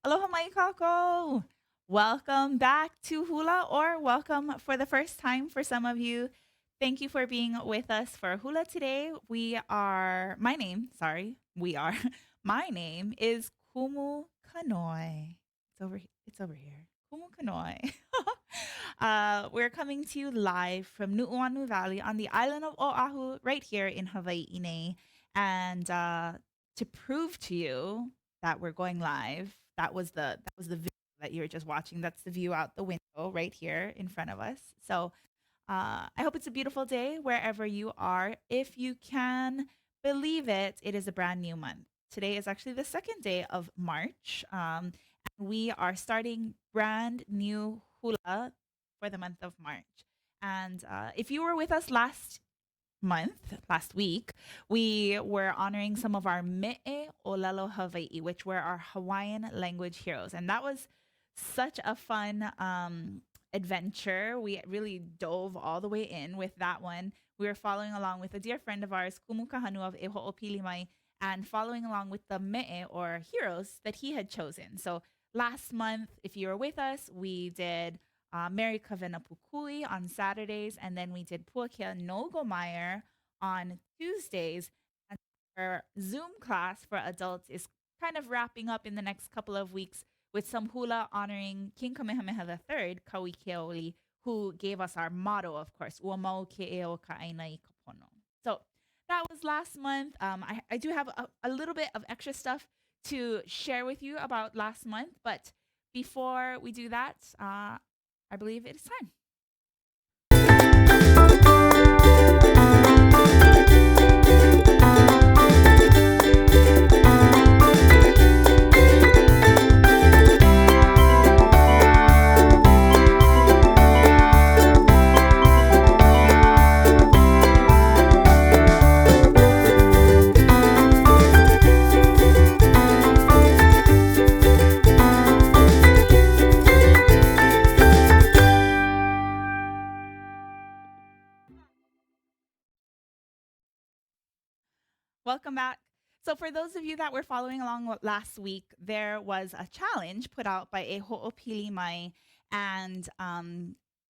Aloha mai kako! Welcome back to Hula, or welcome for the first time for some of you. Thank you for being with us for Hula today. We are. My name is Kumu Kanoi. It's over here. Kumu Kanoi. We're coming to you live from Nu'uanu Valley on the island of Oʻahu, right here in Hawaiiine. And to prove to you that we're going live. That was the video that you were just watching. That's the view out the window right here in front of us. So I hope it's a beautiful day wherever you are. If you can believe it, it is a brand new month. Today is actually the second day of March. And we are starting brand new hula for the month of March. And if you were with us last week, we were honoring some of our Me'e Olelo Hawaii, which were our Hawaiian language heroes. And that was such a fun adventure. We really dove all the way in with that one. We were following along with a dear friend of ours, Kumu Kahanuola of E Ho'opilimai, and following along with the Me'e, or heroes, that he had chosen. So last month, if you were with us, we did Mary Kavena Pukui on Saturdays, and then we did Puakea no Gomeyer on Tuesdays. And our Zoom class for adults is kind of wrapping up in the next couple of weeks with some hula honoring King Kamehameha III, Kaui Keoli, who gave us our motto, of course, Ua mau ke eo ka ainai ka pono. So that was last month. I do have a little bit of extra stuff to share with you about last month, but before we do that, I believe it is time. Welcome back. So, for those of you that were following along last week, there was a challenge put out by E Ho'opili Mai, and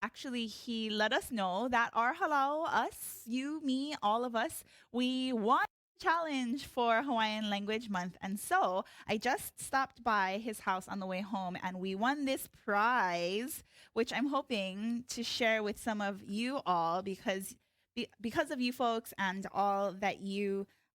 actually, he let us know that our halau, us, you, me, all of us, we won the challenge for Hawaiian Language Month. And so, I just stopped by his house on the way home, and we won this prize, which I'm hoping to share with some of you all because of you folks and all that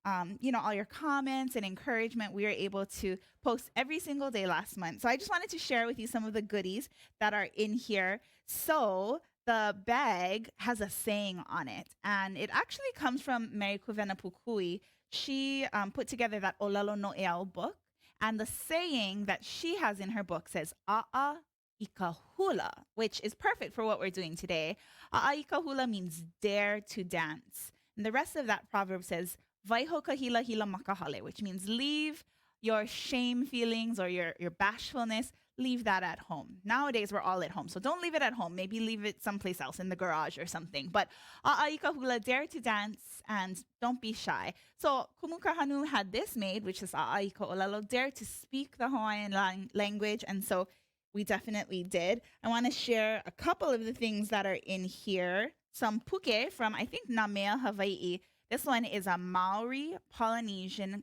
all your comments and encouragement, we were able to post every single day last month. So I just wanted to share with you some of the goodies that are in here. So the bag has a saying on it, and it actually comes from Mary Kuvena Pukui. She put together that Olelo no Eau book, and the saying that she has in her book says, A'a ika hula, which is perfect for what we're doing today. A'a ika hula means dare to dance. And the rest of that proverb says, Vaiho kahila hila makahale, which means leave your shame feelings or your bashfulness, leave that at home. Nowadays, we're all at home, so don't leave it at home. Maybe leave it someplace else in the garage or something. But a'aika hula, dare to dance and don't be shy. So Kumu Kahanu had this made, which is a'aika olelo, dare to speak the Hawaiian language. And so we definitely did. I want to share a couple of the things that are in here. Some puke from, I think, Namea, Hawaii. This one is a Maori Polynesian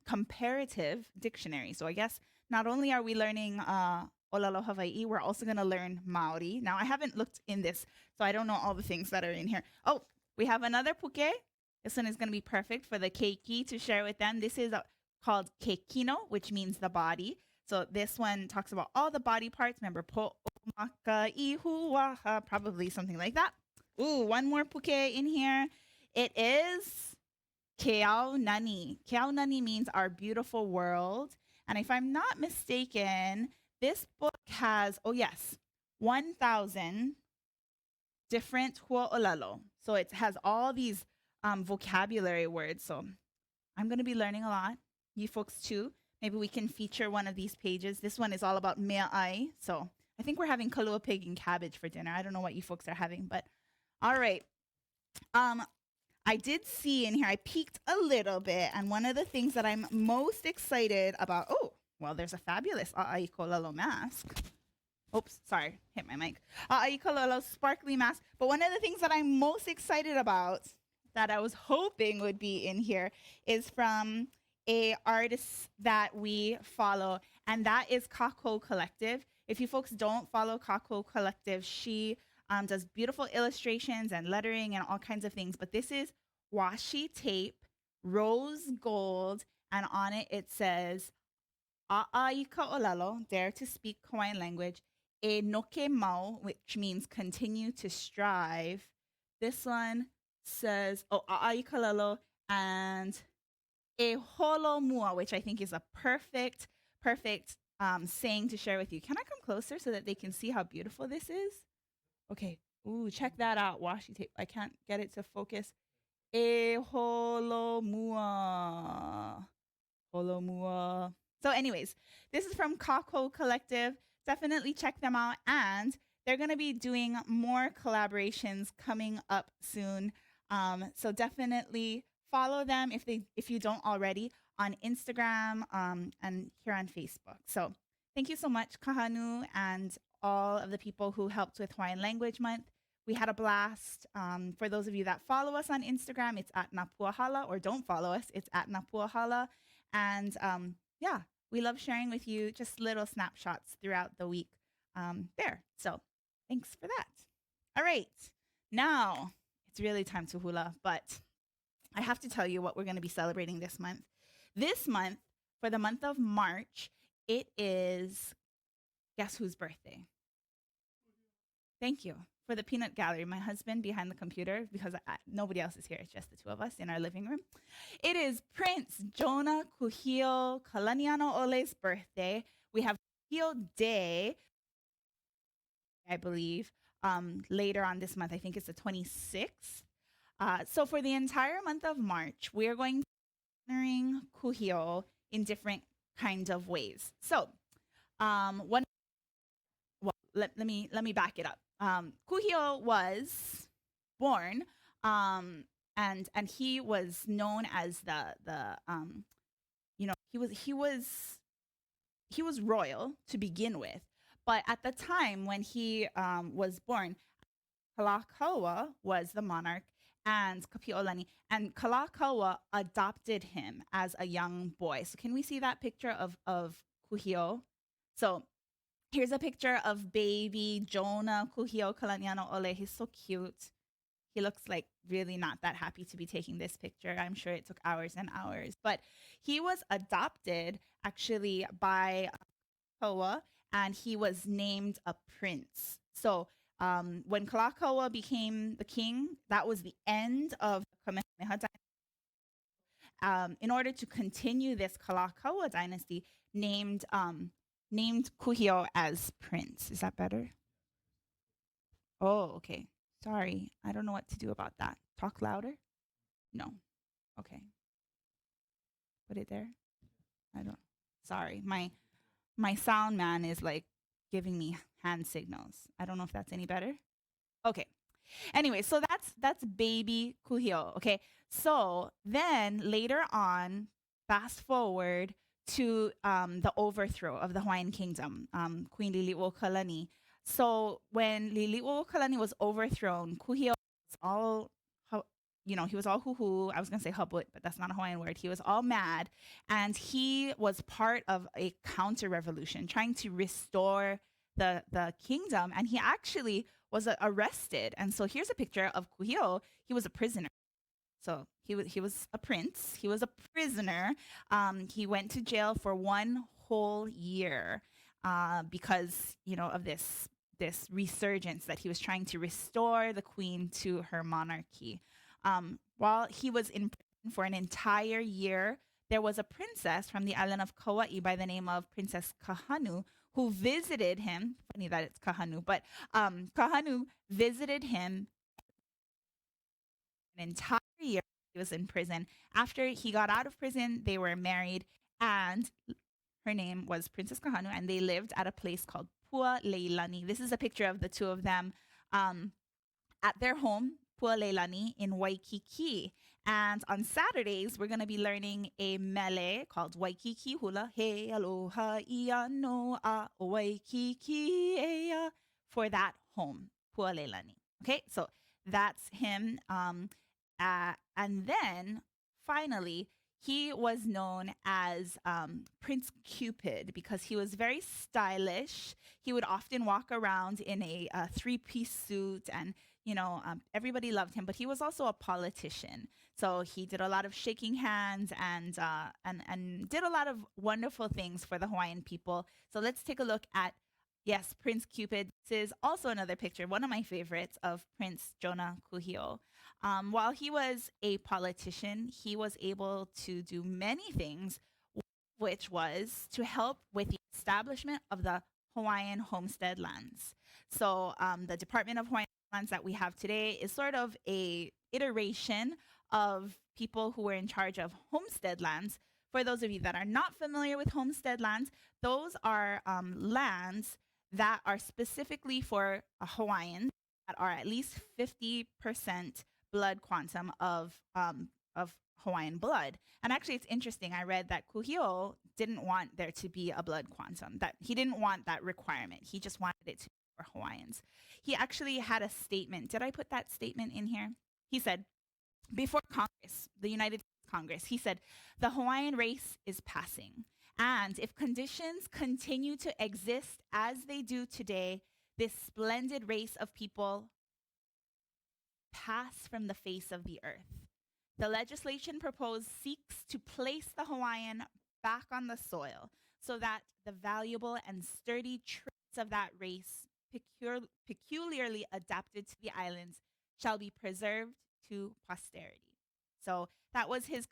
comparative dictionary. So I guess not only are we learning Olelo Hawaii, we're also going to learn Maori. Now, I haven't looked in this, so I don't know all the things that are in here. Oh, we have another puke. This one is going to be perfect for the keiki to share with them. This is called kekino, which means the body. So this one talks about all the body parts. Remember, po maka ihuaha, probably something like that. Ooh, one more puke in here. It is Keau Nani. Keau Nani means our beautiful world. And if I'm not mistaken, this book has, 1,000 different hua'olelo. So it has all these vocabulary words. So I'm going to be learning a lot. You folks too. Maybe we can feature one of these pages. This one is all about mea'ai. So I think we're having kalua pig and cabbage for dinner. I don't know what you folks are having, but all right. I did see in here, I peeked a little bit, and one of the things that I'm most excited about, well, there's a fabulous A'aikololo mask. Oops, sorry, hit my mic. A'aikololo sparkly mask. But one of the things that I'm most excited about that I was hoping would be in here is from a artist that we follow, and that is Kako Collective. If you folks don't follow Kako Collective, she does beautiful illustrations and lettering and all kinds of things. But this is washi tape, rose gold, and on it it says A'ai ka'olelo, dare to speak Hawaiian language, e noke mau, which means continue to strive. This one says, A'ai kalelo, and e holo mua, which I think is a perfect saying to share with you. Can I come closer so that they can see how beautiful this is? Okay. Ooh, check that out. Washi tape. I can't get it to focus. E holo mua. Holo mua. So anyways, this is from Kako Collective. Definitely check them out. And they're going to be doing more collaborations coming up soon. So definitely follow them if you don't already on Instagram and here on Facebook. So thank you so much, Kahanu, and all of the people who helped with Hawaiian Language Month. We had a blast. For those of you that follow us on Instagram, it's at Napuahala, or don't follow us, it's at Napuahala. And yeah, we love sharing with you just little snapshots throughout the week there. So thanks for that. All right, now it's really time to hula, but I have to tell you what we're going to be celebrating this month. This month, for the month of March, it is, guess whose birthday? Thank you. For the Peanut Gallery, my husband behind the computer, because nobody else is here. It's just the two of us in our living room. It is Prince Jonah Kūhiō Kalanianaʻole's birthday. We have Kuhio Day, I believe, later on this month. I think it's the 26th. So for the entire month of March, we are going to be honoring Kuhio in different kinds of ways. So let me back it up. Kuhio was born, and he was known as he was royal to begin with, but at the time when he was born, Kalakaua was the monarch and Kapi'olani, and Kalakaua adopted him as a young boy. So can we see that picture of Kuhio? So here's a picture of baby Jonah Kūhiō Kalanianaʻole. He's so cute. He looks like really not that happy to be taking this picture. I'm sure it took hours and hours. But he was adopted actually by Kalakaua, and he was named a prince. So when Kalakaua became the king, that was the end of the Kamehameha dynasty. In order to continue this Kalakaua dynasty, named Kuhio as prince. Is that better? Oh, okay. Sorry. I don't know what to do about that. Talk louder? No. Okay. Put it there? I don't. Sorry. My sound man is like giving me hand signals. I don't know if that's any better. Okay. Anyway, so that's baby Kuhio. Okay. So then later on, fast forward to the overthrow of the Hawaiian kingdom, Queen Liliuokalani. So when Liliuokalani was overthrown, Kuhio was all, he was all huhu. I was going to say habut, but that's not a Hawaiian word. He was all mad. And he was part of a counter-revolution, trying to restore the kingdom. And he actually was arrested. And so here's a picture of Kuhio. He was a prisoner. So he was a prince. He was a prisoner. He went to jail for 1 whole year because of this resurgence that he was trying to restore the queen to her monarchy. While he was in prison for an entire year, there was a princess from the island of Kauai by the name of Princess Kahanu who visited him. Funny that it's Kahanu, but Kahanu visited him an entire year. He was in prison. After he got out of prison, they were married, and her name was Princess Kahanu, and they lived at a place called Pua Leilani. This is a picture of the two of them at their home, Pua Leilani, in Waikiki. And on Saturdays, we're going to be learning a mele called Waikiki Hula. He aloha ia noa Waikiki ea for that home, Pualelani. Okay, so that's him. And then finally, he was known as Prince Cupid because he was very stylish. He would often walk around in a three-piece suit, and everybody loved him. But he was also a politician, so he did a lot of shaking hands and did a lot of wonderful things for the Hawaiian people. So let's take a look at, yes, Prince Cupid. This is also another picture, one of my favorites, of Prince Jonah Kūhiō. While he was a politician, he was able to do many things, which was to help with the establishment of the Hawaiian homestead lands. So the Department of Hawaiian Lands that we have today is sort of a iteration of people who were in charge of homestead lands. For those of you that are not familiar with homestead lands, those are lands that are specifically for Hawaiians that are at least 50% blood quantum of Hawaiian blood. And actually, it's interesting. I read that Kuhio didn't want there to be a blood quantum, that he didn't want that requirement. He just wanted it to be for Hawaiians. He actually had a statement. Did I put that statement in here? He said, before Congress, the United States Congress, he said, the Hawaiian race is passing. And if conditions continue to exist as they do today, this splendid race of people pass from the face of the earth. The legislation proposed seeks to place the Hawaiian back on the soil so that the valuable and sturdy traits of that race, peculiarly adapted to the islands, shall be preserved to posterity. So that was his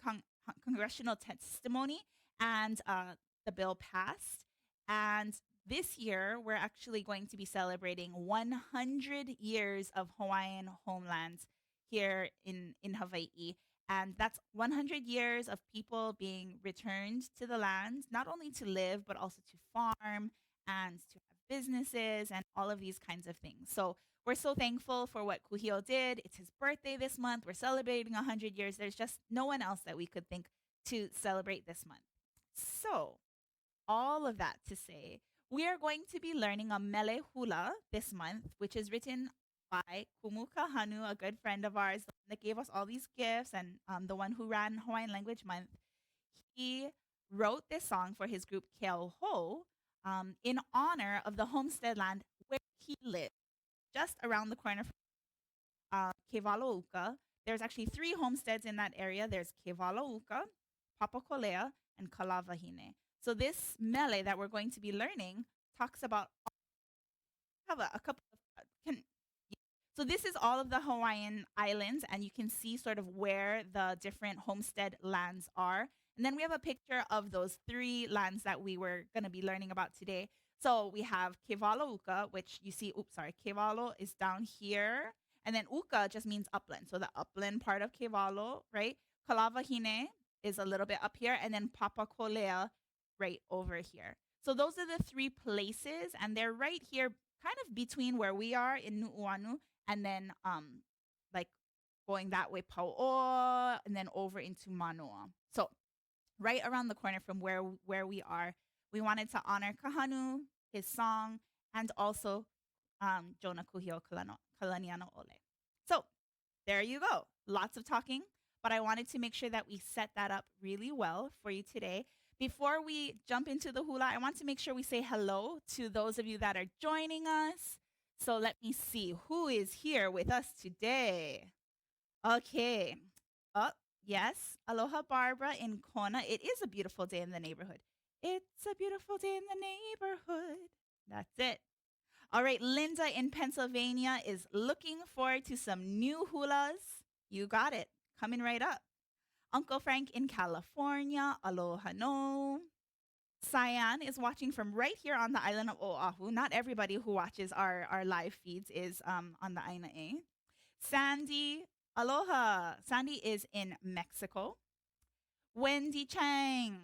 congressional testimony, and the bill passed. And this year, we're actually going to be celebrating 100 years of Hawaiian Home Lands here in Hawaii. And that's 100 years of people being returned to the land, not only to live, but also to farm and to have businesses and all of these kinds of things. So we're so thankful for what Kuhio did. It's his birthday this month. We're celebrating 100 years. There's just no one else that we could think to celebrate this month. So all of that to say, we are going to be learning a Mele hula this month, which is written by Kumu Kahanuola, a good friend of ours, the one that gave us all these gifts and the one who ran Hawaiian Language Month. He wrote this song for his group Keauhou in honor of the homestead land where he lived, just around the corner from Kewalo Uka. There's actually 3 homesteads in that area. There's Kewalo Uka, Papakōlea, and Kalāwahine. So this mele that we're going to be learning talks about a couple of so this is all of the Hawaiian islands, and you can see sort of where the different homestead lands are. And then we have a picture of those 3 lands that we were going to be learning about today. So we have Kewalo Uka, which you see, Kewalo is down here. And then Uka just means upland. So the upland part of Kewalo, right? Kalāwahine is a little bit up here. And then Papakōlea right over here. So those are the 3 places. And they're right here, kind of between where we are in Nu'uanu and then like going that way, Pauoa, and then over into Manoa. So right around the corner from where we are, we wanted to honor Kahanu, his song, and also Jonah Kūhiō Kalanianaʻole. So there you go. Lots of talking, but I wanted to make sure that we set that up really well for you today. Before we jump into the hula, I want to make sure we say hello to those of you that are joining us. So let me see who is here with us today. Okay. Oh, yes. Aloha Barbara in Kona. It is a beautiful day in the neighborhood. It's a beautiful day in the neighborhood. That's it. All right. Linda in Pennsylvania is looking forward to some new hulas. You got it. Coming right up. Uncle Frank in California. Aloha no. Cyan is watching from right here on the island of Oʻahu. Not everybody who watches our live feeds is on the Aina A. Sandy, aloha. Sandy is in Mexico. Wendy Chang.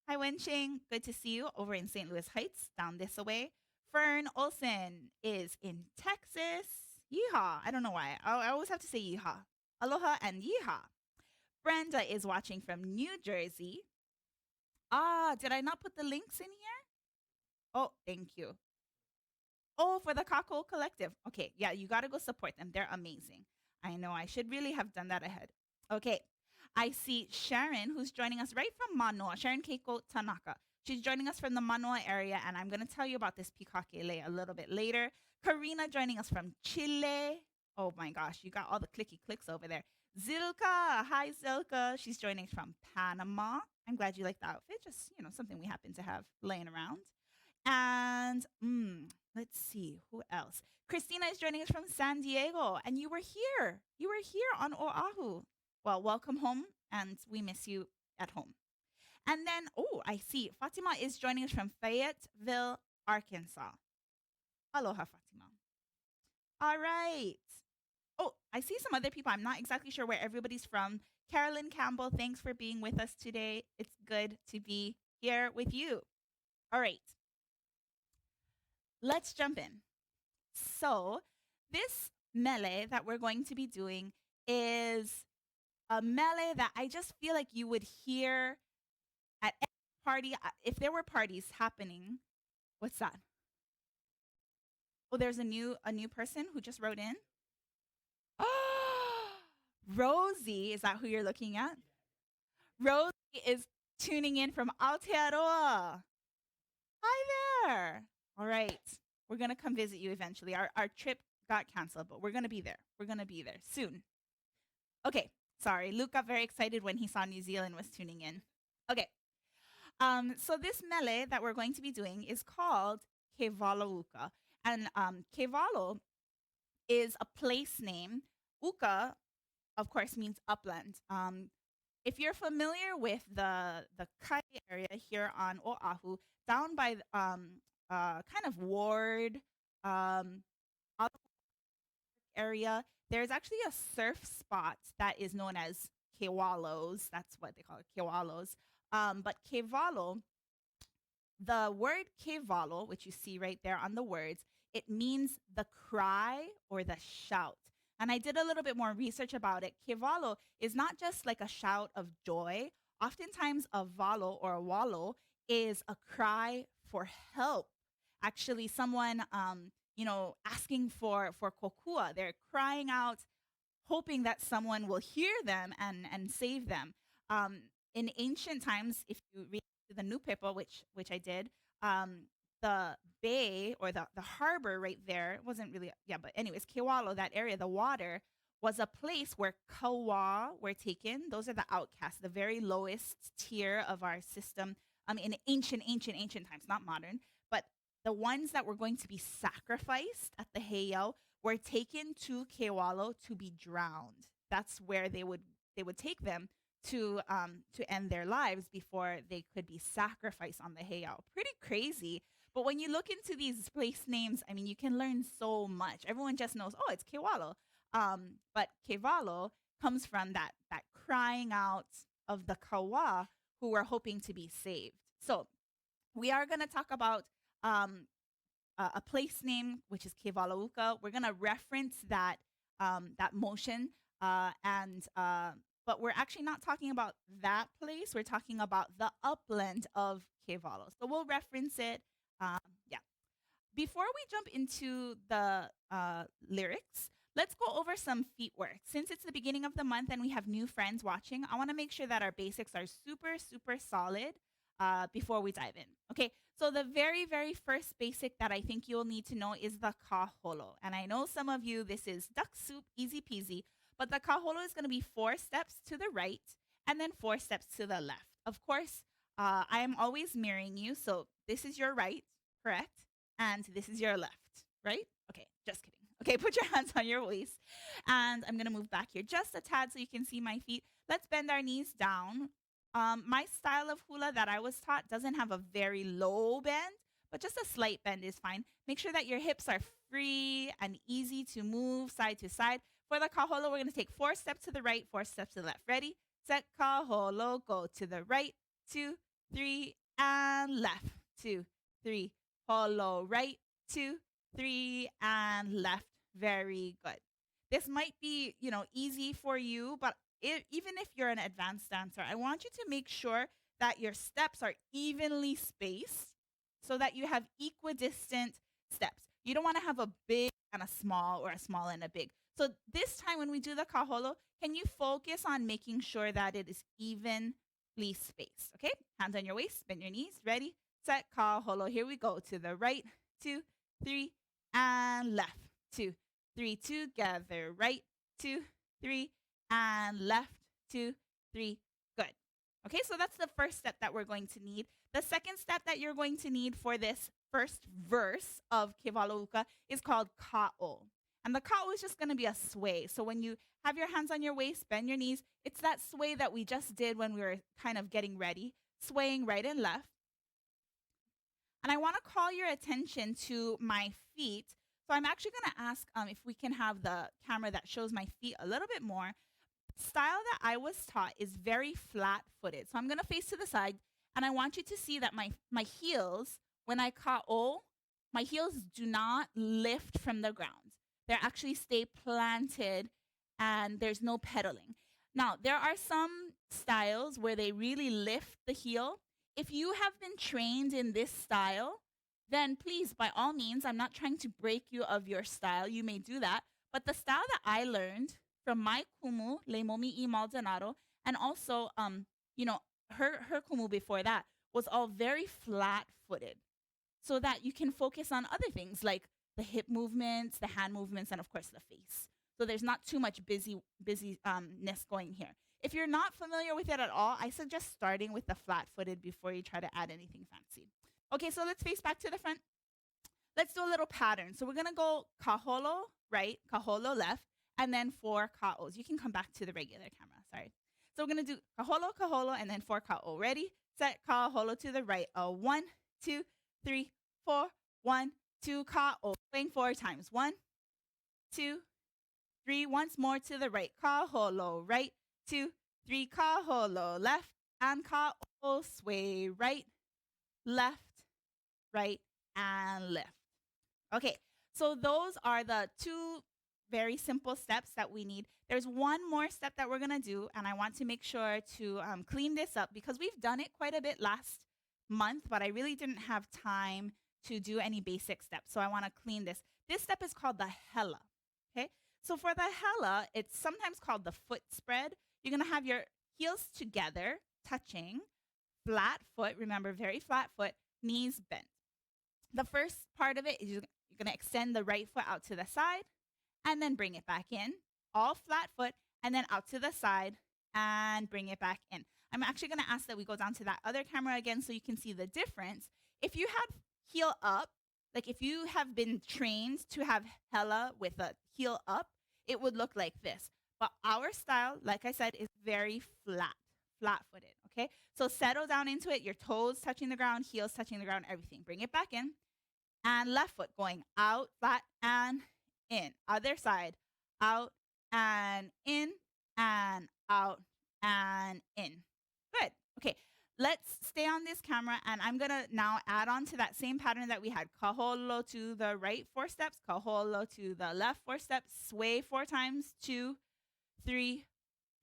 Hi, Wenching. Good to see you over in St. Louis Heights, down this way. Fern Olson is in Texas. Yeehaw. I don't know why. I always have to say yeehaw. Aloha and yeehaw. Brenda is watching from New Jersey. Did I not put the links in here? Oh, thank you. Oh, for the Kako Collective. Okay, yeah, you got to go support them. They're amazing. I know I should really have done that ahead. Okay, I see Sharon, who's joining us right from Manoa, Sharon Keiko Tanaka. She's joining us from the Manoa area, and I'm going to tell you about this Pikake a little bit later. Karina joining us from Chile. Oh my gosh, you got all the clicky clicks over there. Zilka, hi Zilka. She's joining us from Panama. I'm glad you like the outfit. Just, something we happen to have laying around. And let's see, who else? Christina is joining us from San Diego, and you were here. You were here on Oʻahu. Well, welcome home, and we miss you at home. And then, I see, Fatima is joining us from Fayetteville, Arkansas. Aloha, Fatima. All right. Oh, I see some other people. I'm not exactly sure where everybody's from. Carolyn Campbell, thanks for being with us today. It's good to be here with you. All right. Let's jump in. So this mele that we're going to be doing is a mele that I just feel like you would hear at any party. If there were parties happening, what's that? Oh, there's a new person who just wrote in. Oh, Rosie, is that who you're looking at? Rosie is tuning in from Aotearoa. Hi there. All right. We're going to come visit you eventually. Our trip got canceled, but we're going to be there. We're going to be there soon. Okay. Sorry. Luke got very excited when he saw New Zealand was tuning in. Okay. So this mele that we're going to be doing is called Kewalo Uka. And Kewalo is a place name. Uka, of course, means upland. If you're familiar with the Kai area here on Oʻahu, down by kind of Ward area, there's actually a surf spot that is known as Kewalos. That's what they call it, Kewalos. But Kewalo, the word Kewalo, which you see right there on the words, it means the cry or the shout. And I did a little bit more research about it. Kewalo is not just like a shout of joy. Oftentimes a valo or a walo is a cry for help. Actually, someone, asking for kokua. They're crying out, hoping that someone will hear them and save them. In ancient times, if you read the Nupepa, which I did, the bay or the harbor right there wasn't really, but anyways, Kewalo, that area, the water was a place where kawa were taken. Those are the outcasts, the very lowest tier of our system in ancient times, not modern, but the ones that were going to be sacrificed at the heiau were taken to Kewalo to be drowned. That's where they would take them to end their lives before they could be sacrificed on the heiau. Pretty crazy. But when you look into these place names, I mean, you can learn so much. Everyone just knows, oh, it's Kewalo. But Kewalo comes from that crying out of the kawa who were hoping to be saved. So we are going to talk about a place name, which is Kewalo Uka. We're going to reference that motion, but we're actually not talking about that place. We're talking about the upland of Kewalo. So we'll reference it. Before we jump into the lyrics, let's go over some feet work. Since it's the beginning of the month and we have new friends watching, I want to make sure that our basics are super, super solid before we dive in. Okay, so the very, very first basic that I think you'll need to know is the kaholo. And I know some of you, this is duck soup, easy peasy, but the kaholo is going to be 4 steps to the right and then 4 steps to the left. Of course, I am always mirroring you, so this is your right, correct? And this is your left, right? Okay, just kidding. Okay, put your hands on your waist. And I'm going to move back here just a tad so you can see my feet. Let's bend our knees down. My style of hula that I was taught doesn't have a very low bend, but just a slight bend is fine. Make sure that your hips are free and easy to move side to side. For the kaholo, we're going to take 4 steps to the right, 4 steps to the left. Ready, set, kaholo, go to the right, 2, 3, and left, 2, 3, holo, right, 2, 3, and left. Very good. This might be, easy for you, but even if you're an advanced dancer, I want you to make sure that your steps are evenly spaced so that you have equidistant steps. You don't want to have a big and a small or a small and a big. So this time when we do the kaholo, can you focus on making sure that it is evenly spaced? Okay, hands on your waist, bend your knees, ready, set, kaholo. Here we go to the right, 2, 3, and left, 2, 3, together, right, 2, 3, and left, 2, 3, good. Okay, so that's the first step that we're going to need. The second step that you're going to need for this first verse of Kewalo Uka is called ka'o. And the ka'o is just going to be a sway. So when you have your hands on your waist, bend your knees, it's that sway that we just did when we were kind of getting ready, swaying right and left. And I want to call your attention to my feet. So I'm actually going to ask if we can have the camera that shows my feet a little bit more. Style that I was taught is very flat-footed. So I'm going to face to the side, and I want you to see that my heels, when I ka'o, my heels do not lift from the ground. They actually stay planted, and there's no pedaling. Now, there are some styles where they really lift the heel. If you have been trained in this style, then please, by all means, I'm not trying to break you of your style. You may do that. But the style that I learned from my kumu, Le Momi I Maldonado, and also, her kumu before that was all very flat-footed so that you can focus on other things like the hip movements, the hand movements, and of course the face. So there's not too much busyness going here. If you're not familiar with it at all, I suggest starting with the flat-footed before you try to add anything fancy. Okay, so let's face back to the front. Let's do a little pattern. So we're going to go kaholo right, kaholo left, and then 4 ka'os. You can come back to the regular camera, sorry. So we're going to do kaholo, kaholo, and then 4 ka'o. Ready, set, kaholo to the right. 1, 2, 3, 4, 1, 2, ka'o. Playing 4 times. 1, 2, 3, once more to the right. Kaholo, right, 2, 3, kaholo, left, and ka'o, sway, right, left, right, and left. Okay, so those are the 2 very simple steps that we need. There's one more step that we're gonna do, and I want to make sure to clean this up because we've done it quite a bit last month, but I really didn't have time to do any basic steps. So I wanna clean this. This step is called the hela, okay? So for the hela, it's sometimes called the foot spread. You're gonna have your heels together, touching, flat foot, remember, very flat foot, knees bent. The first part of it is you're gonna extend the right foot out to the side and then bring it back in, all flat foot, and then out to the side and bring it back in. I'm actually gonna ask that we go down to that other camera again so you can see the difference. If you have heel up, like if you have been trained to have hela with a heel up, it would look like this. But our style, like I said, is very flat-footed, okay? So settle down into it, your toes touching the ground, heels touching the ground, everything. Bring it back in. And left foot going out, flat, and in. Other side, out, and in, and out, and in. Good. Okay, let's stay on this camera, and I'm going to now add on to that same pattern that we had. Kaholo to the right, 4 steps. Kaholo to the left, 4 steps. Sway 4 times, 2, 3,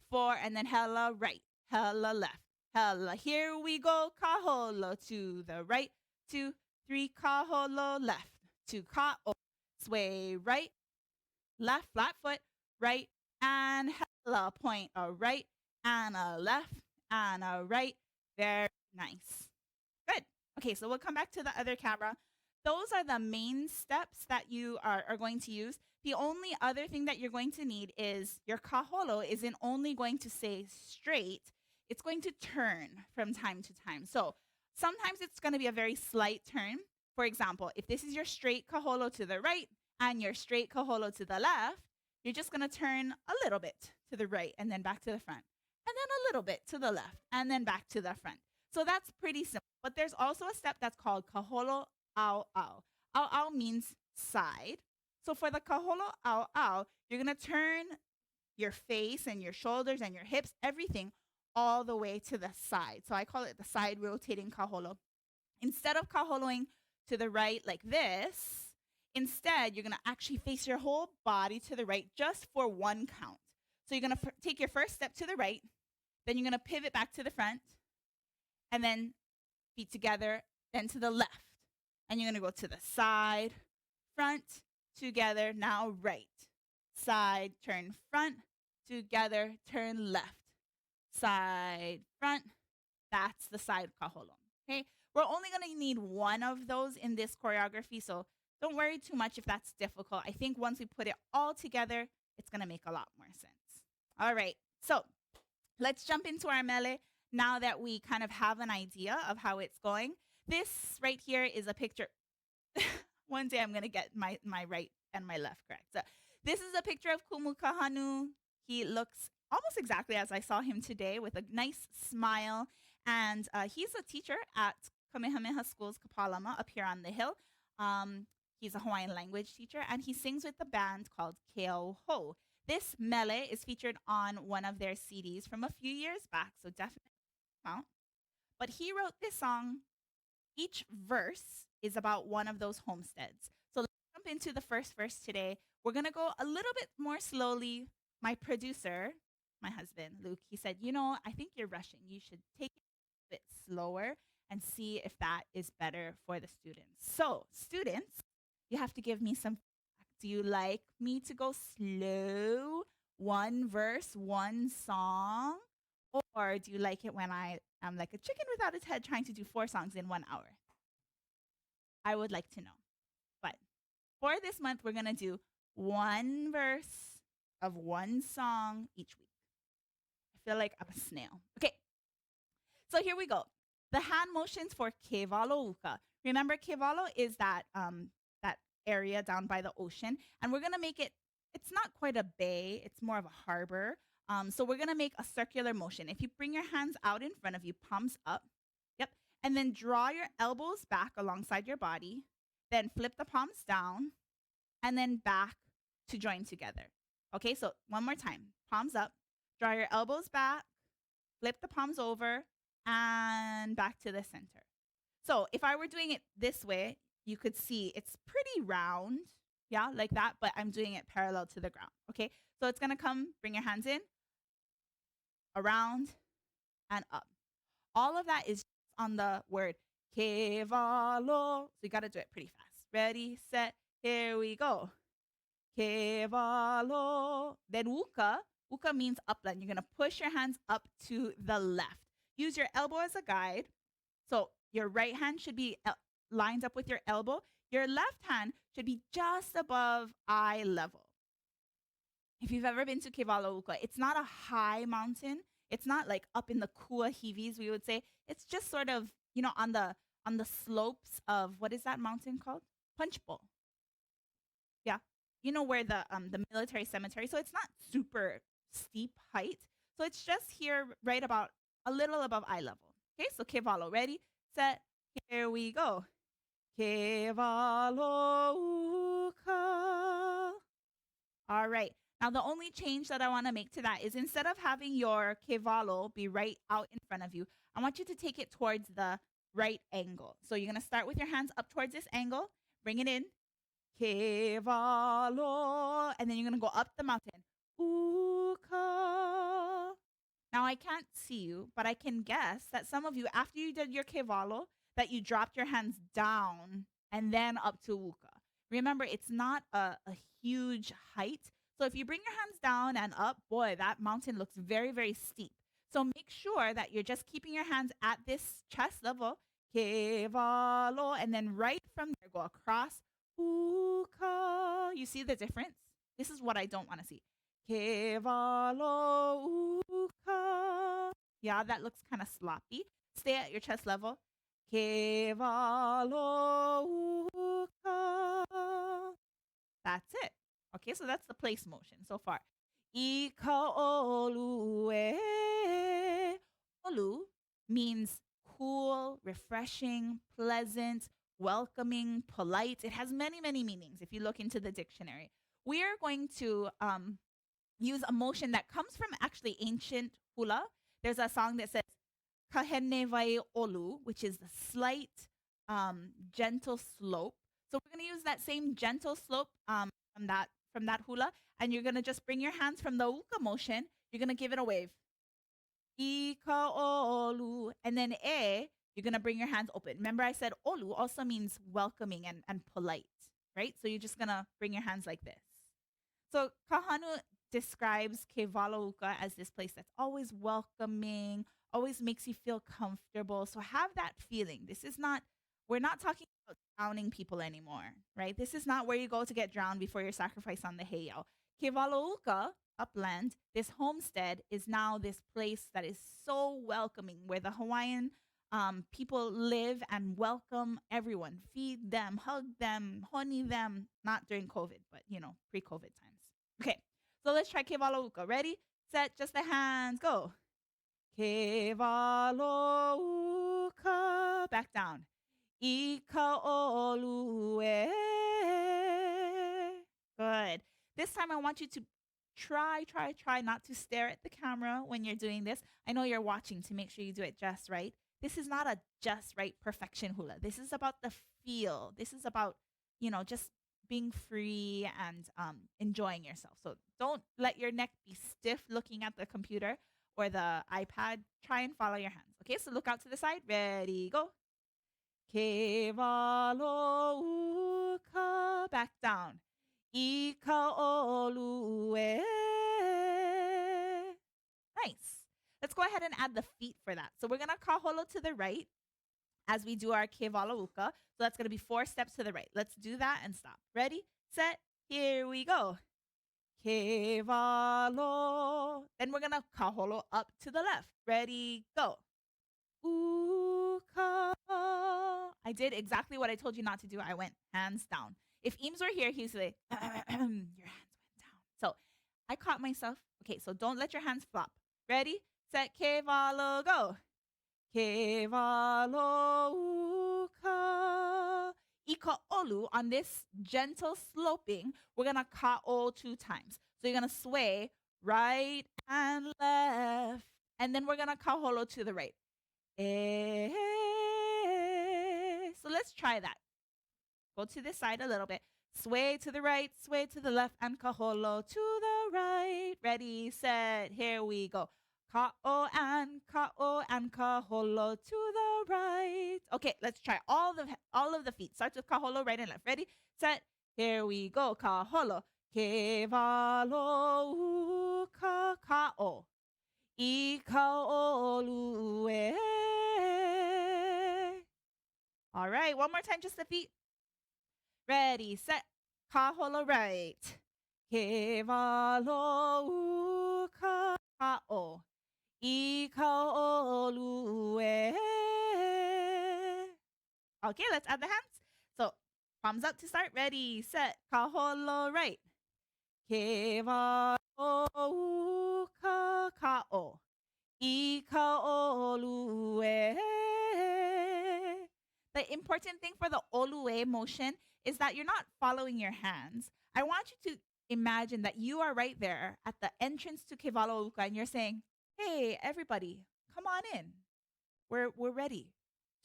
4, and then hela right, hela left, hela. Here we go. Kaholo to the right, 2, 3, kaholo left, 2, ka'o. Sway right, left, flat foot, right, and hela. Point a right and a left and a right. Very nice. Good. Okay, so we'll come back to the other camera. Those are the main steps that you are going to use. The only other thing that you're going to need is your kaholo isn't only going to stay straight, it's going to turn from time to time. So sometimes it's going to be a very slight turn. For example, if this is your straight kaholo to the right and your straight kaholo to the left, you're just going to turn a little bit to the right and then back to the front. And then a little bit to the left and then back to the front. So that's pretty simple. But there's also a step that's called kaholo au au. Au au means side. So for the kaholo au au, you're going to turn your face and your shoulders and your hips, everything, all the way to the side. So I call it the side rotating kaholo. Instead of kaholoing to the right like this, instead, you're going to actually face your whole body to the right just for 1 count. So you're going to take your first step to the right, then you're going to pivot back to the front, and then feet together, then to the left. And you're going to go to the side, front, together, now right. Side, turn front, together, turn left. Side, front. That's the side kaholo. Okay? We're only going to need one of those in this choreography, so don't worry too much if that's difficult. I think once we put it all together, it's going to make a lot more sense. All right, so let's jump into our mele now that we kind of have an idea of how it's going. This right here is a picture. One day I'm going to get my right and my left correct. So this is a picture of Kumu Kahanu. He looks almost exactly as I saw him today with a nice smile. And he's a teacher at Kamehameha Schools Kapalama up here on the hill. He's a Hawaiian language teacher, and he sings with the band called Keauhou. This mele is featured on one of their CDs from a few years back, so definitely count. But he wrote this song. Each verse is about one of those homesteads. So let's jump into the first verse today. We're going to go a little bit more slowly. My producer, my husband, Luke, he said, I think you're rushing. You should take it a bit slower and see if that is better for the students. So, students, you have to give me some feedback. Do you like me to go slow, one verse, one song? Or do you like it when I am like a chicken without its head trying to do 4 songs in 1 hour? I would like to know. But for this month, we're going to do one verse of one song each week. I feel like I'm a snail. Okay. So here we go. The hand motions for Kewalo Uka. Remember, Kewalo is that area down by the ocean. And we're going to make it, it's not quite a bay. It's more of a harbor. So we're going to make a circular motion. If you bring your hands out in front of you, palms up. Yep. And then draw your elbows back alongside your body. Then flip the palms down. And then back to join together. Okay, so one more time. Palms up. Draw your elbows back. Flip the palms over. And back to the center. So if I were doing it this way, you could see it's pretty round. Yeah, like that. But I'm doing it parallel to the ground. Okay, so it's going to come, bring your hands in, around, and up. All of that is on the word Kewalo. So you got to do it pretty fast. Ready, set, here we go. Kewalo. Then Uka. Uka means upland. You're going to push your hands up to the left. Use your elbow as a guide. So your right hand should be lined up with your elbow. Your left hand should be just above eye level. If you've ever been to Kewalo Uka, it's not a high mountain. It's not like up in the Kuahivis, we would say. It's just sort of, on the slopes of, what is that mountain called? Punch Bowl. Yeah. Where the military cemetery. So it's not super steep height. So it's just here right about a little above eye level. Okay, so Kewalo, ready, set, here we go. Kewalo Uka. All right. Now, the only change that I want to make to that is instead of having your kewalo be right out in front of you, I want you to take it towards the right angle. So you're going to start with your hands up towards this angle, bring it in, kewalo, and then you're going to go up the mountain. Uka. Now, I can't see you, but I can guess that some of you, after you did your kewalo, that you dropped your hands down and then up to uka. Remember, it's not a huge height. So if you bring your hands down and up, boy, that mountain looks very, very steep. So make sure that you're just keeping your hands at this chest level, kewalo, and then right from there, go across, uka. You see the difference? This is what I don't want to see. Kewalo, uka. Yeah, that looks kind of sloppy. Stay at your chest level. Kewalo, uka. That's it. Okay, so that's the place motion so far. Ika olue. Olu means cool, refreshing, pleasant, welcoming, polite. It has many, many meanings if you look into the dictionary. We are going to use a motion that comes from actually ancient hula. There's a song that says kahene vai olu, which is the slight, gentle slope. So we're going to use that same gentle slope from from that hula, and you're gonna just bring your hands from the uka motion. You're gonna give it a wave. Ika olu. And then you're gonna bring your hands open. Remember I said olu also means welcoming and polite, right? So you're just gonna bring your hands like this. So Kahanu describes Kewalo Uka as this place that's always welcoming, always makes you feel comfortable. So have that feeling. We're not talking about drowning people anymore, right? This is not where you go to get drowned before your sacrifice on the heiau. Kewalo Uka, upland, this homestead is now this place that is so welcoming, where the Hawaiian people live and welcome everyone, feed them, hug them, honey them, not during COVID, but pre-COVID times. Okay, so let's try Kewalo Uka. Ready, set, just the hands, go. Kewalo Uka, back down. Ika olue. Good. This time I want you to try not to stare at the camera when you're doing this. I know you're watching to make sure you do it just right. This is not a just right perfection hula. This is about the feel. This is about, just being free and enjoying yourself. So don't let your neck be stiff looking at the computer or the iPad. Try and follow your hands. Okay, so look out to the side. Ready, go. Kewalo Uka, back down. Ika olue. Nice. Let's go ahead and add the feet for that. So we're going to kaholo to the right as we do our Kewalo Uka. So that's going to be 4 steps to the right. Let's do that and stop. Ready, set, here we go. Kewalo. Then we're going to kaholo up to the left. Ready, go. Uka. I did exactly what I told you not to do. I went hands down. If Eames were here, he'd say, your hands went down. So I caught myself. Okay, so don't let your hands flop. Ready, set, Kewalo, go. Kewalo Uka. Ika olu, on this gentle sloping, we're going to ka'o 2 times. So you're going to sway right and left. And then we're going to kaholo to the right. So let's try that. Go to this side a little bit. Sway to the right, sway to the left, and kaholo to the right. Ready, set, here we go. Ka'o and kaholo to the right. Okay, let's try all of the feet. Start with kaholo, right and left. Ready, set, here we go. Kaholo. Kewalo Uka ka'o. Ika olue. All right, one more time, just the feet. Ready, set, kaholo right. Kewalo Uka ka'o. Ika olue. Okay, let's add the hands. So, palms up to start. Ready, set, kaholo right. Kewalo Uka ka'o. Ika olue. The important thing for the olue motion is that you're not following your hands. I want you to imagine that you are right there at the entrance to Kewalo Uka and you're saying, hey, everybody, come on in. We're ready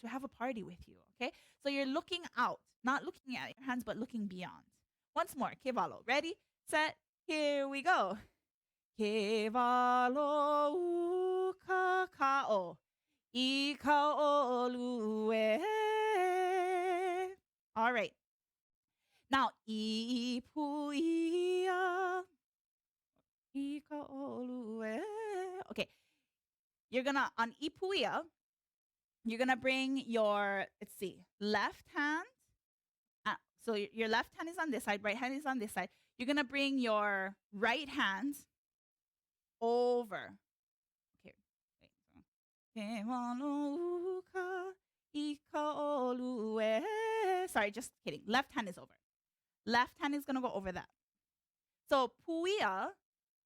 to have a party with you, okay? So you're looking out, not looking at your hands, but looking beyond. Once more, Kewalo. Ready, set, here we go. Kewalo Uka ka'o. Ika olue. All right. Now, ipuia. Ika olue. Okay. You're gonna, on ipuia, you're gonna bring your, let's see, left hand. So your left hand is on this side, right hand is on this side. You're gonna bring your right hand over. Okay, wait. Sorry, just kidding. Left hand is over. Left hand is gonna go over that. So puia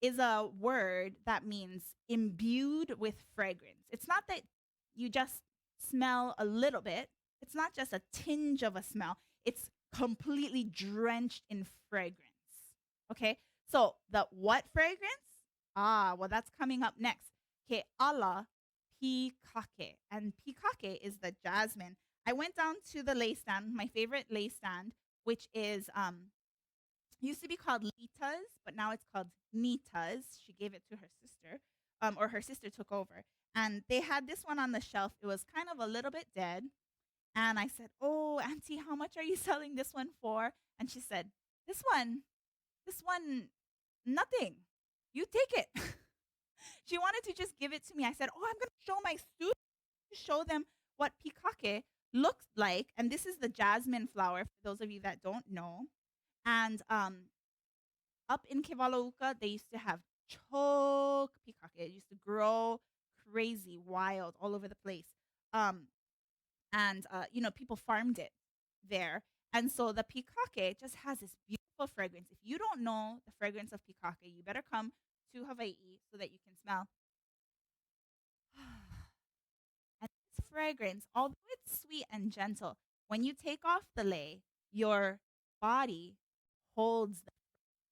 is a word that means imbued with fragrance. It's not that you just smell a little bit. It's not just a tinge of a smell. It's completely drenched in fragrance. Okay, so the what fragrance? Well, that's coming up next. Okay, ala pikake. And pikake is the jasmine. I went down to the lei stand, my favorite lei stand, which is used to be called litas, but now it's called nitas. She gave it to her sister, or her sister took over. And they had this one on the shelf. It was kind of a little bit dead. And I said, "Oh, Auntie, how much are you selling this one for?" And she said, this one, nothing. You take it." She wanted to just give it to me. I said, "Oh, I'm going to show my students, show them what pikake looks like." And this is the jasmine flower, for those of you that don't know. And up in Kewalo Uka, they used to have choke pikake. It used to grow crazy, wild, all over the place. Um, and people farmed it there. And so the pikake just has this beautiful fragrance. If you don't know the fragrance of pikake, you better come to Hawaii so that you can smell. And this fragrance, although it's sweet and gentle, when you take off the lei, your body holds the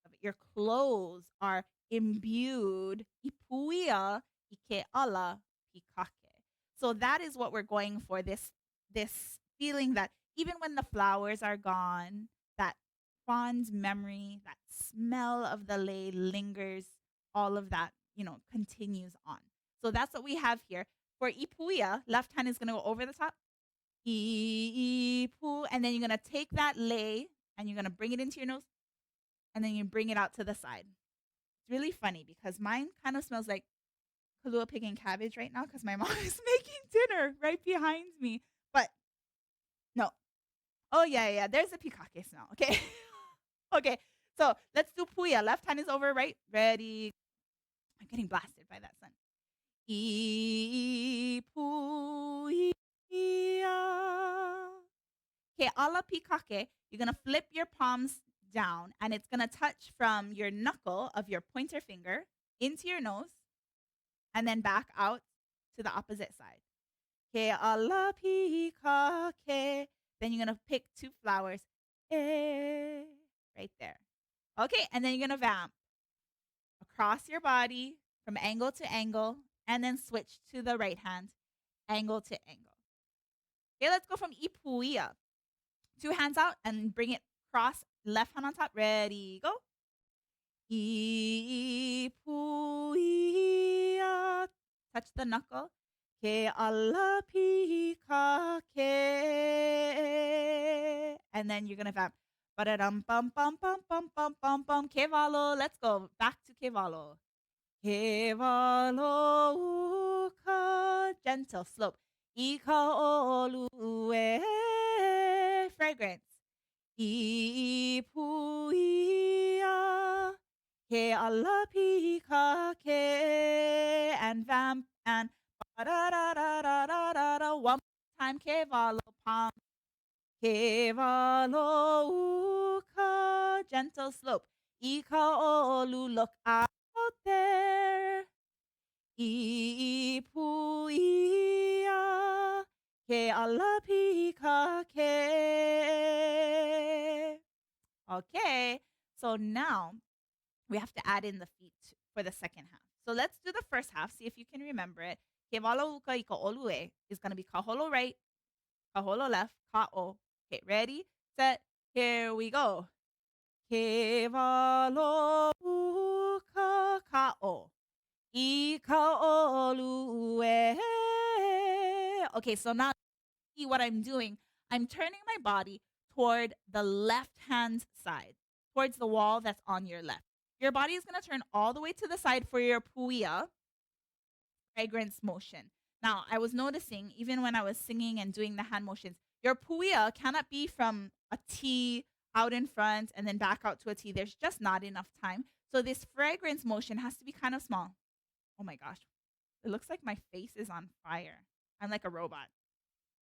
of it. Your clothes are imbued ipuia ike ala pikake. So that is what we're going for. This feeling that even when the flowers are gone, that fond memory, that smell of the lei lingers, all of that, continues on. So that's what we have here. For ipuia, left hand is going to go over the top. Ipu, and then you're going to take that lei and you're going to bring it into your nose and then you bring it out to the side. It's really funny because mine kind of smells like Kalua pig and cabbage right now because my mom is making dinner right behind me. But no. Oh, yeah. There's a pikake smell. Okay. Okay. So let's do puya. Left hand is over, right? Ready. I'm getting blasted by that sun. I puya. Okay, ala pikake. You're going to flip your palms down and it's going to touch from your knuckle of your pointer finger into your nose and then back out to the opposite side. Ke ala pikake. Then you're going to pick two flowers. Right there. Okay, and then you're going to vamp across your body from angle to angle and then switch to the right hand, angle to angle. Okay, let's go from ipuia. Two hands out and bring it cross, left hand on top. Ready, go. Ipuia. Touch the knuckle. Ke ala pikake. And then you're going to vamp. Ba-da-dum, bum, bum, bum, bum, bum, bum, bum. Kewalo. Let's go. Back to Kewalo. Kewalo Uka. Gentle slope. Ika olue. Fragrance. Ipuia. Ke ala pikake. And vamp and ba-da-da-da-da-da-da. One more time. Kewalo palm. Kewalo Uka. Gentle slope. Ika olu. Look out there. Ipuia. Ke ala pikake. Okay, so now we have to add in the feet for the second half. So let's do the first half. See if you can remember it. Kewalo Uka ika olue is going to be kaholo right, kaholo left, ka'o. Okay, ready, set, here we go. Kewalo Uka ka'o. Ika olue. Okay, so now see what I'm doing. I'm turning my body toward the left hand side, towards the wall that's on your left. Your body is going to turn all the way to the side for your puia fragrance motion. Now, I was noticing, even when I was singing and doing the hand motions, your puia cannot be from a T out in front and then back out to a T. There's just not enough time. So this fragrance motion has to be kind of small. Oh my gosh. It looks like my face is on fire. I'm like a robot.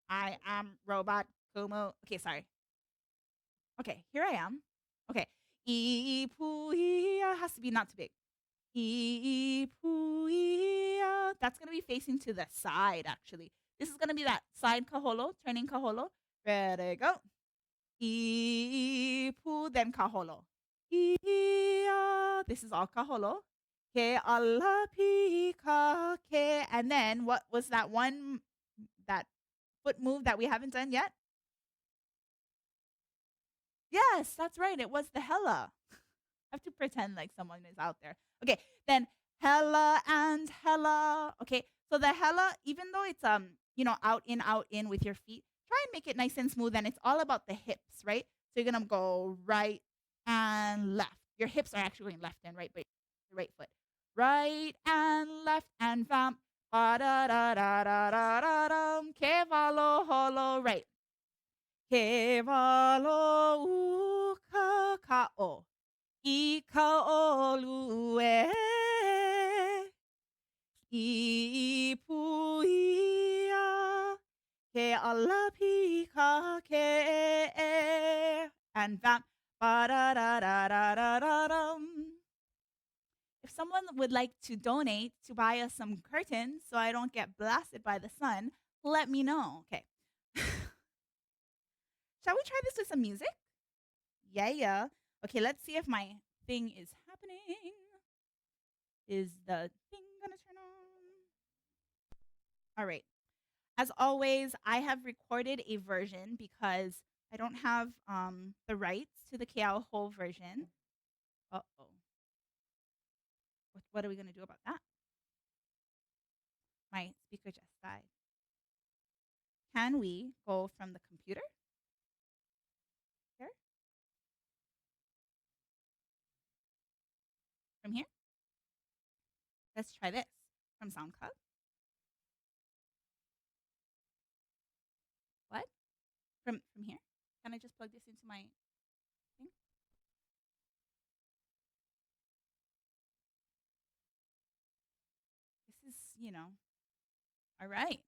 I am robot Kumu. Okay, sorry. Okay, here I am. Okay. Ipuia has to be not too big. Ipuia. That's going to be facing to the side, actually. This is going to be that side kaholo, turning kaholo. Ready, go. Ipu, then kaholo. Ia. This is all kaholo. Ke ala pikake. And then what was that one, that foot move that we haven't done yet? Yes, that's right. It was the hela. I have to pretend like someone is out there. Okay, then hella and hella. Okay, so the hella, even though it's out in with your feet, try and make it nice and smooth. And it's all about the hips, right? So you're gonna go right and left. Your hips are actually going left and right, but your right foot, right and left and vamp. Ba da da da da da da dum. Kewalo holo right. Kewalo Uka Kao. Ika olue I puia ke ala pikake and vamp ba da da da da da da dum. If someone would like to donate to buy us some curtains so I don't get blasted by the sun, let me know. Okay. Shall we try this with some music? Yeah. Okay, let's see if my thing is happening. Is the thing gonna turn on? All right. As always, I have recorded a version because I don't have the rights to the Keauhou version. Uh-oh. What are we gonna do about that? My speaker just died. Can we go from the computer? Here? From here? Let's try this. From SoundCloud? What? From here? Can I just plug this into my thing? This is, all right.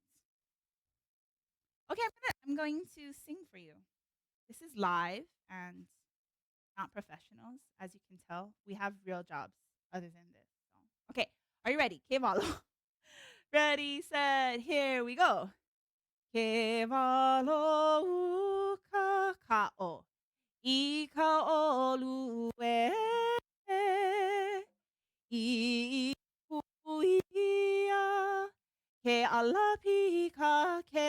Okay, I'm going to sing for you. This is live and not professionals, as you can tell. We have real jobs other than this. So. Okay, are you ready? Kewalo. Ready, set, here we go. Kewalo Uka Kao. Ika olue. I puia. Ke ala pikake.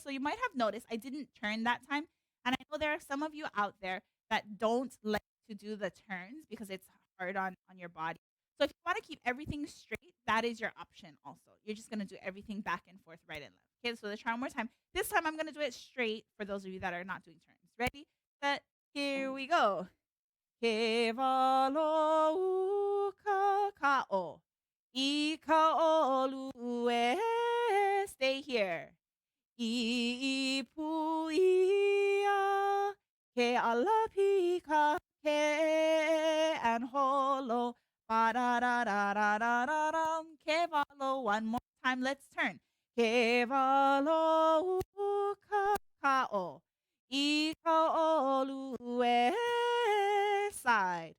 So you might have noticed I didn't turn that time. And I know there are some of you out there that don't like to do the turns because it's hard on your body. So if you want to keep everything straight, that is your option also. You're just going to do everything back and forth, right and left. Okay, so let's try one more time. This time I'm going to do it straight for those of you that are not doing turns. Ready, set, here we go. Kewalo Uka Kao. Ika olue. Stay here. I puia. Ke ala pikake and holo. Ba da da da da da da dum. Kewalo. One more time. Let's turn. Kewalo Uka Kao. Ika olue. Side.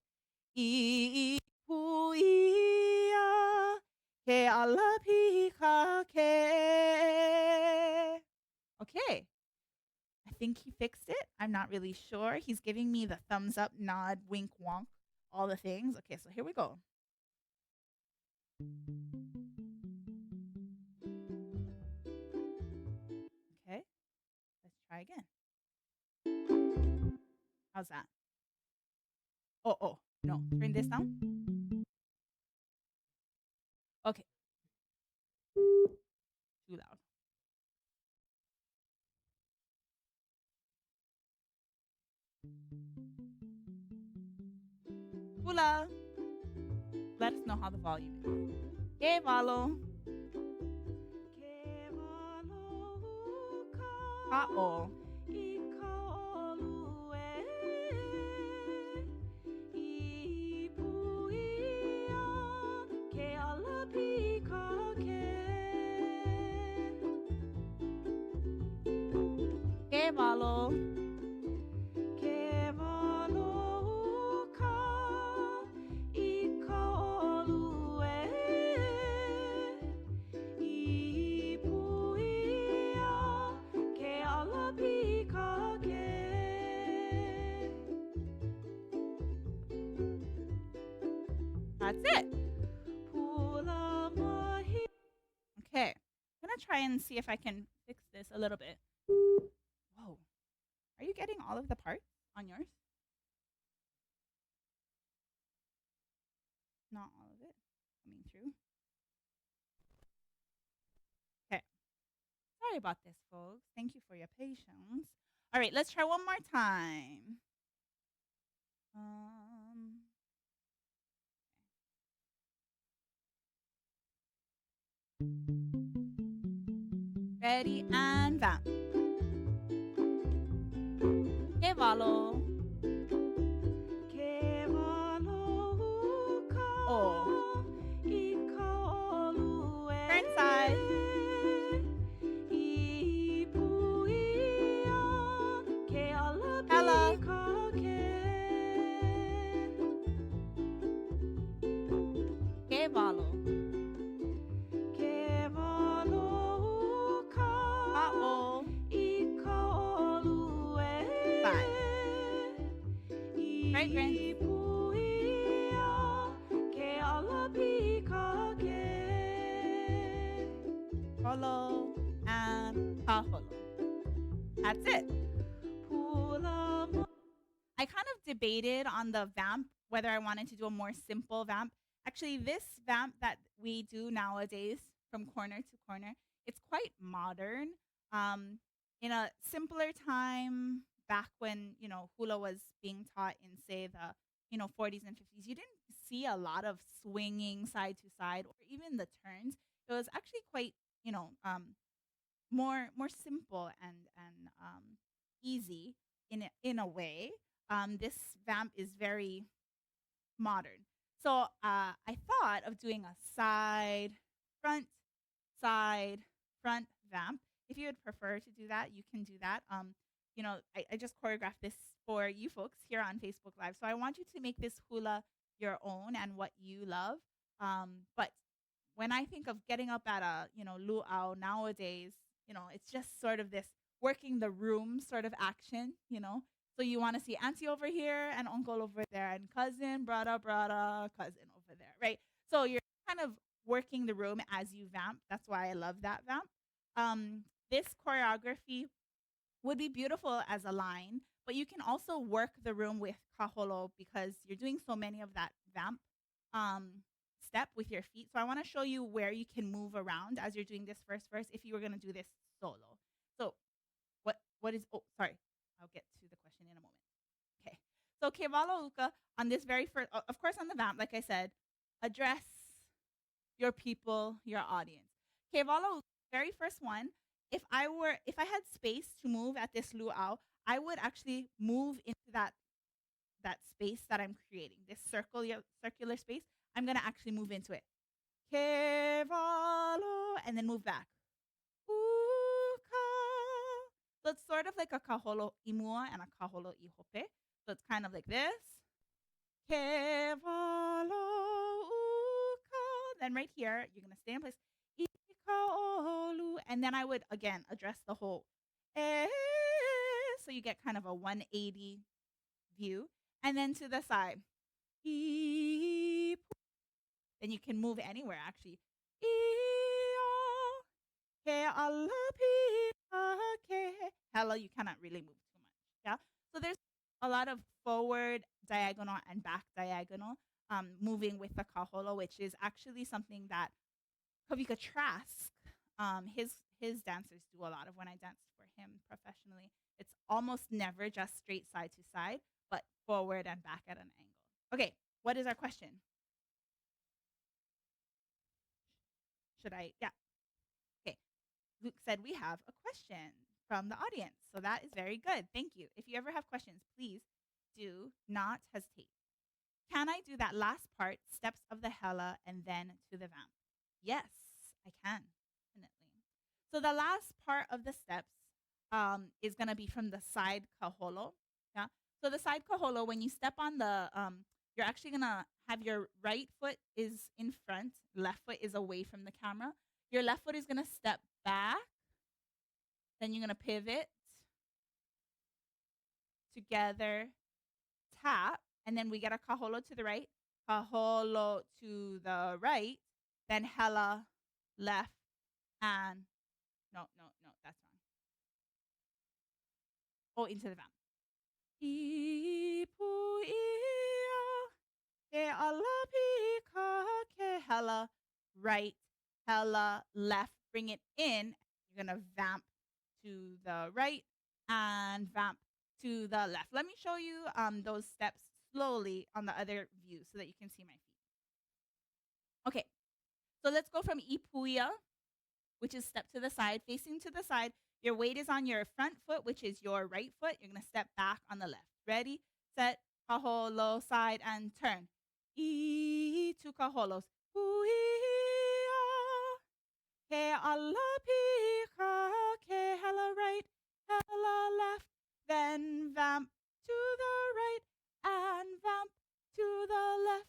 I puia. Ke ala pikake. Okay. I think he fixed it. I'm not really sure. He's giving me the thumbs up, nod, wink, wonk, all the things. Okay, so here we go. Okay, let's try again. How's that? Oh, no, turn this down. Okay. Too loud. HULA. Let us know how the volume is. Kewalo. Kao. Kewalo. That's it. Okay, I'm gonna try and see if I can fix this a little bit. Whoa, are you getting all of the parts on yours? Not all of it coming through. Okay. Sorry about this, folks. Thank you for your patience. All right, let's try one more time. Ready and vamp. Kewalo. Kewalo Uka. Oh. Turn Turn side. Hella. Kewalo. Uh-oh. Side. Fragrance. Holo and kaholo. That's it. I kind of debated on the vamp whether I wanted to do a more simple vamp. Actually, this vamp that we do nowadays from corner to corner, it's quite modern. Um, in a simpler time back when, hula was being taught in say the, 40s and 50s, you didn't see a lot of swinging side to side or even the turns. It was actually quite, more simple and easy in a way. This vamp is very modern. So I thought of doing a front, side, front vamp. If you would prefer to do that, you can do that. I just choreographed this for you folks here on Facebook Live. So I want you to make this hula your own and what you love. But when I think of getting up at a, luau nowadays, it's just sort of this working the room sort of action. So you want to see auntie over here and uncle over there and cousin, brother, cousin over there, right? So you're kind of working the room as you vamp. That's why I love that vamp. This choreography would be beautiful as a line, but you can also work the room with kaholo because you're doing so many of that vamp step with your feet. So I want to show you where you can move around as you're doing this first verse if you were going to do this solo. So what is, oh, sorry. I'll get to the question in a moment. Okay. So Kewalo Uka on this very first, of course on the vamp, like I said, address your people, your audience. Kewalo Uka, very first one, if I had space to move at this luau, I would actually move into that space that I'm creating, this circular space. I'm gonna actually move into it. Kewalo, and then move back. Uka. So it's sort of like a kaholo imua and a kaholo ihope. So it's kind of like this. Kewalo Uka. Then right here, you're gonna stay in place. Ikaolu. And then I would again address the whole so you get kind of a 180 view. And then to the side. Then you can move anywhere actually. Hello, you cannot really move too much. Yeah. So there's a lot of forward diagonal and back diagonal moving with the kaholo, which is actually something that Kavika Trask, his dancers do a lot of when I dance for him professionally. It's almost never just straight side to side, but forward and back at an angle. Okay, what is our question? Should I? Yeah. Okay. Luke said we have a question from the audience. So that is very good. Thank you. If you ever have questions, please do not hesitate. Can I do that last part, steps of the hela, and then to the vamp? Yes, I can. Definitely. So the last part of the steps is going to be from the side kaholo. Yeah. So the side kaholo, when you step on the, you're actually going to have your right foot is in front, left foot is away from the camera. Your left foot is going to step back. Then you're going to pivot together, tap, and then we get a kaholo to the right, kaholo to the right, then hela left, and no, that's wrong. Oh, into the vamp. Ipu ia e ala pika hella right, hella left. Bring it in. You're going to vamp to the right and vamp to the left. Let me show you those steps slowly on the other view so that you can see my feet. Okay, so let's go from ipuia, which is step to the side, facing to the side. Your weight is on your front foot, which is your right foot. You're going to step back on the left. Ready, set, kaholo, side, and turn. I two kaholos. Puia, ke ala pika, ke hella right, hella left. Then vamp to the right and vamp to the left.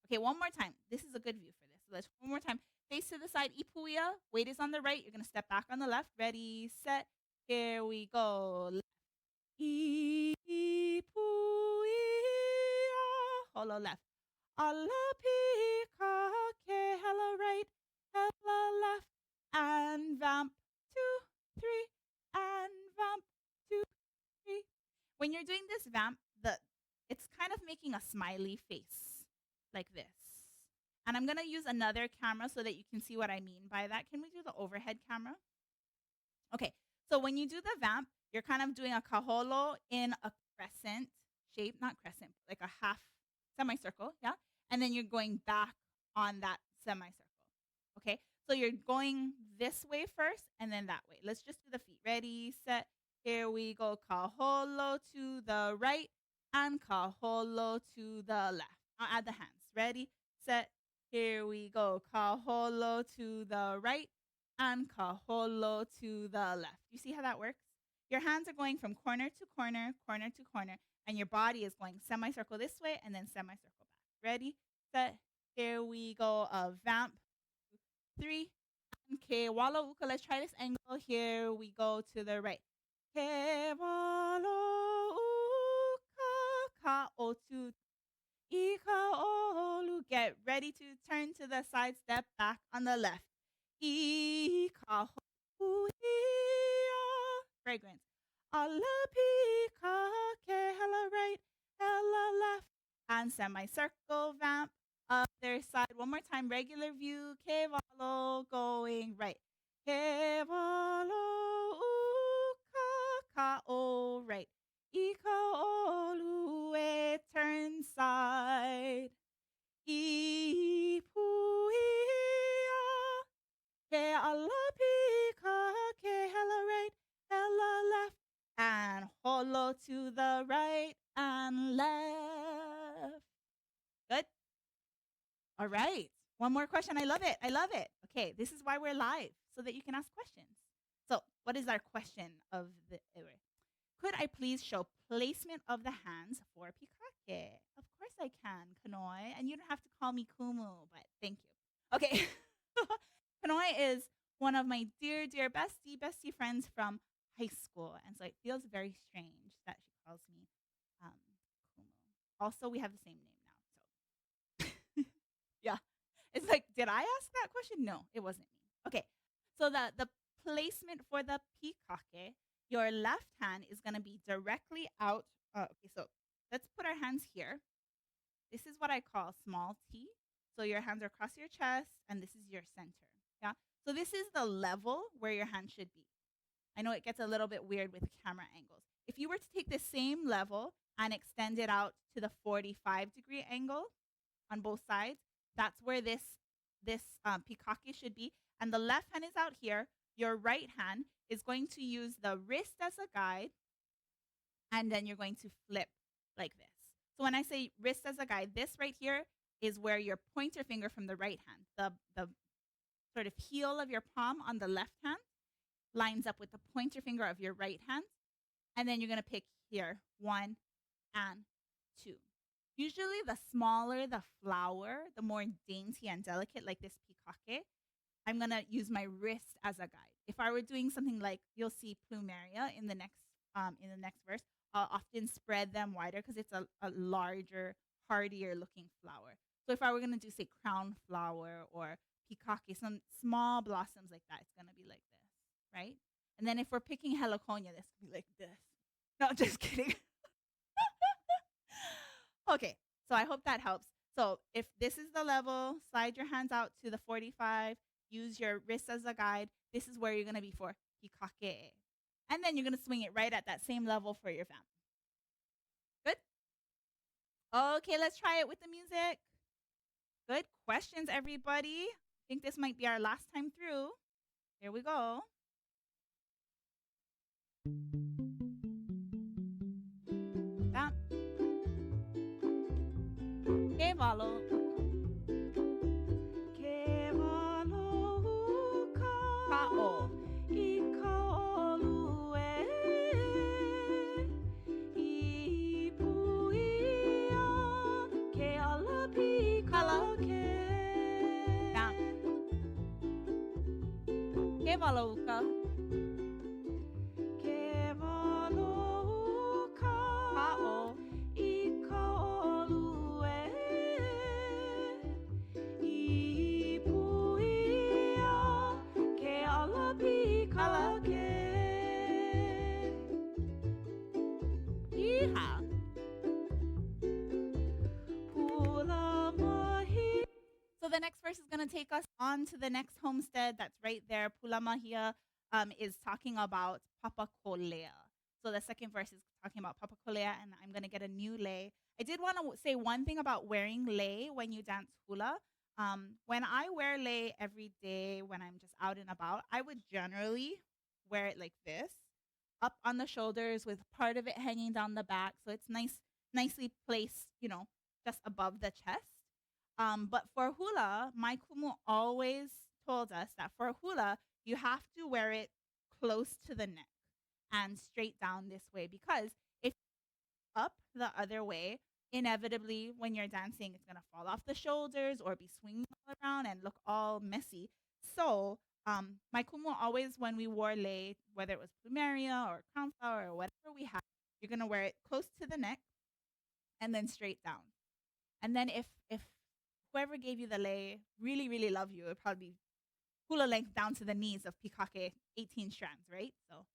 Okay, one more time. This is a good view for this. So let's one more time. Face to the side, ipuia. Weight is on the right. You're going to step back on the left. Ready, set. Here we go. Ipuia. Holo left. Ala pika, ke hella right, hella left. And vamp, 2, 3. And vamp, 2, 3. When you're doing this vamp, it's kind of making a smiley face like this. And I'm going to use another camera so that you can see what I mean by that. Can we do the overhead camera? Okay, so when you do the vamp, you're kind of doing a kaholo in a crescent shape, not crescent, like a half semicircle, yeah? And then you're going back on that semicircle, okay? So you're going this way first and then that way. Let's just do the feet. Ready, set, here we go. Kaholo to the right and kaholo to the left. I'll add the hands. Ready, set, here we go. Kaholo to the right and kaholo to the left. You see how that works? Your hands are going from corner to corner, corner to corner, and your body is going semicircle this way and then semicircle back. Ready, set, here we go. A vamp, 3, and Kewalo Uka. Let's try this angle. Here we go to the right. Kewalo Uka, ka o tu. Ikaolu. Get ready to turn to the side, step back on the left. Ikahuia. Fragrance. Ala pikake, hella right, hella left. And semicircle vamp. Other side. One more time. Regular view. Kewalo going right. Kewalo uka ka o right. Ikaolu e turn side. Ipuia. Ke ala pika, ke hella right, hella left. And holo to the right and left. Good? All right. One more question. I love it. I love it. Okay, this is why we're live, so that you can ask questions. So what is our question of the Could I please show placement of the hands for Pikake? Of course I can, Kanoi. And you don't have to call me Kumu, but thank you. Okay. Kanoi is one of my dear, dear bestie friends from high school. And so it feels very strange that she calls me Kumu. Also, we have the same name now. So yeah. It's like, did I ask that question? No, it wasn't me. Okay. So the placement for the Pikake, your left hand is going to be directly out. Okay, so let's put our hands here. This is what I call small T. So your hands are across your chest, and this is your center. Yeah. So this is the level where your hand should be. I know it gets a little bit weird with camera angles. If you were to take the same level and extend it out to the 45-degree angle on both sides, that's where this Pikake should be. And the left hand is out here. Your right hand is going to use the wrist as a guide, and then you're going to flip like this. So when I say wrist as a guide, this right here is where your pointer finger from the right hand, the sort of heel of your palm on the left hand lines up with the pointer finger of your right hand. And then you're going to pick here 1 and 2. Usually the smaller the flower, the more dainty and delicate, like this Pikake, I'm going to use my wrist as a guide. If I were doing something like, you'll see plumeria in the next verse, I'll often spread them wider because it's a larger, hardier looking flower. So if I were going to do, say, crown flower or Pikake, some small blossoms like that, it's going to be like this, right? And then if we're picking heliconia, this could be like this. No, just kidding. Okay, so I hope that helps. So if this is the level, slide your hands out to the 45, use your wrist as a guide. This is where you're going to be for Pikake. And then you're going to swing it right at that same level for your family. Good? Okay, let's try it with the music. Good questions, everybody. I think this might be our last time through. Here we go. That. Kewalo Kewalo Uka Ka'o. Ika olue I puia Ke ala Pikake That. Kewalo Uka Kewalo Uka Ka'o. Ika olue I puia Ke ala Pikake Yeehaw. Hula mahi So the next verse is going to take us on to the next homestead that's right there. Pulamahia is talking about Papakōlea. So the second verse is talking about Papakōlea, and I'm going to get a new lei. I did want to say one thing about wearing lei when you dance hula. When I wear lei every day when I'm just out and about, I would generally wear it like this, up on the shoulders with part of it hanging down the back. So it's nicely placed, just above the chest. But for hula, my kumu always told us that for hula, you have to wear it close to the neck and straight down this way, because if up the other way, inevitably when you're dancing, it's going to fall off the shoulders or be swinging all around and look all messy. So my kumu always, when we wore lei, whether it was plumeria or crown flower or whatever we had, you're going to wear it close to the neck and then straight down. And then if whoever gave you the lei really, really love you, it would probably be hula length down to the knees of Pikake, 18 strands, right? So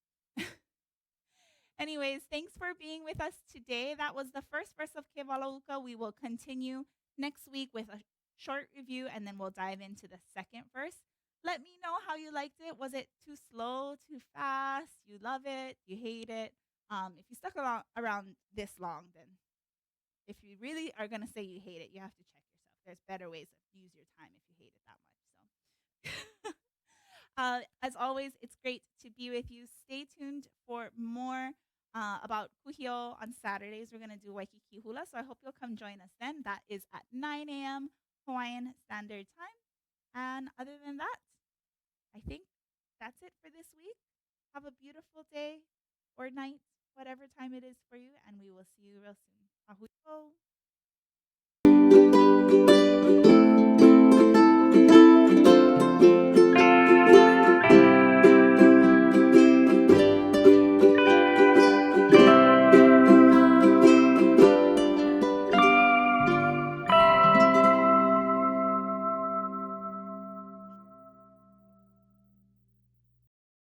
anyways, thanks for being with us today. That was the first verse of Kewalo Uka. We will continue next week with a short review, and then we'll dive into the second verse. Let me know how you liked it. Was it too slow, too fast? You love it? You hate it? If you stuck around this long, then if you really are going to say you hate it, you have to check yourself. There's better ways to use your time if you hate it that much. So as always, it's great to be with you. Stay tuned for more about Kuhio on Saturdays. We're going to do Waikiki Hula, so I hope you'll come join us then. That is at 9 a.m. Hawaiian Standard Time. And other than that, I think that's it for this week. Have a beautiful day or night, whatever time it is for you, and we will see you real soon. Ahui.